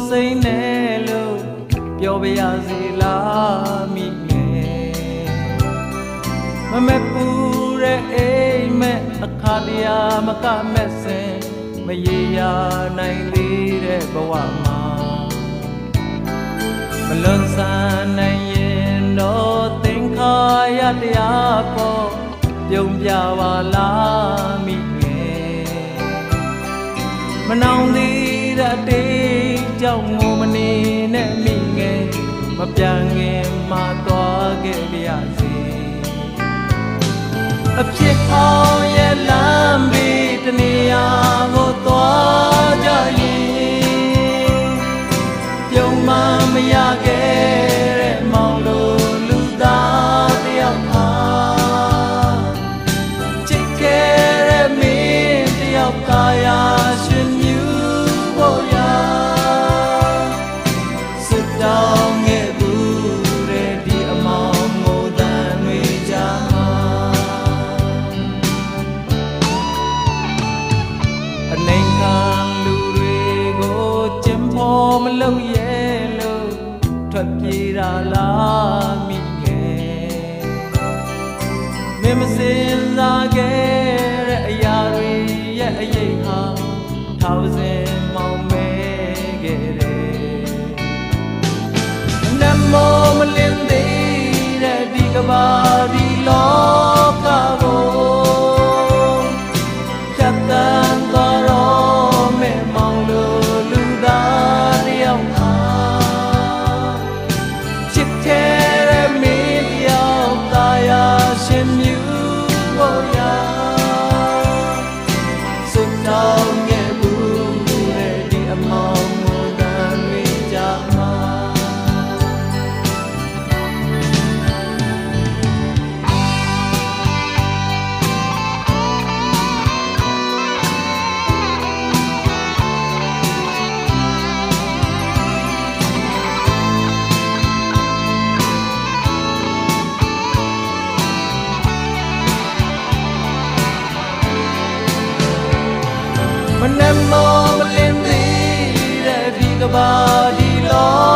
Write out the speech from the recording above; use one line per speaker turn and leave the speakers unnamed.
စိမ့်နဲ့လို့ပြောပြရစီလားမိငယ်မမက်ပူတဲ့အိမ်မက်အခါတရားမကမက်စင်မရေရာနိုင်သေးတဲ့ဘဝမှာမလွန်ဆန်နိုင်ရင်တော့သင်္ခါရတရားပေါ်ပြုံးပြပါလားမိငယ်မနောင်သေးတဲ့တေးကြောင့်ငိုမနေနဲ့မိငယ်မပြန်ခင်မှသွားခဲ့ပြရစီအဖြစ်အောင်ရဲ့လမ်းဘေးတနေရာကိုသွားကြရင်ပြုံးမှမရခဲ့တဲ့မောင်လိုလူသားတယောက်ဟာချစ်ခဲ့တဲ့မင်းတယောက်ကာယာရှင်မြူဖို့ရာစစ်တောင်းခဲ့ဘူးတဲ့ဒီအမောင်ငိုတန်တွေကြမှာအနေခံလူတွေကိုကျင်းဖို့မလုပ်ရဲ့လို့ထွက်ပြေးတာလားမိငယ်မင်းမစင်စားခဲ့တဲ့အရာတွေရဲ့အရေးဟာထောင်စင်မောင်မဲခဲ့တယ်နမောမလင်းသေးတဲ့ဒီကဘာဒီလောကကိုဖြတ်တန်းသွားတော့မဲ့မောင်လိုလူသားတယောက်ဟာချစ်ခဲ့တဲ့မင်းတယောက်သာယာရှင်မြူဖို့ရာစွတ်တောင်းခဲ့ဘူးတဲ့ဒီအမောင်ကိုတန်တွေကြမှာမနမောမလင်းသေးတဲ့ဒီကဘာဒီလော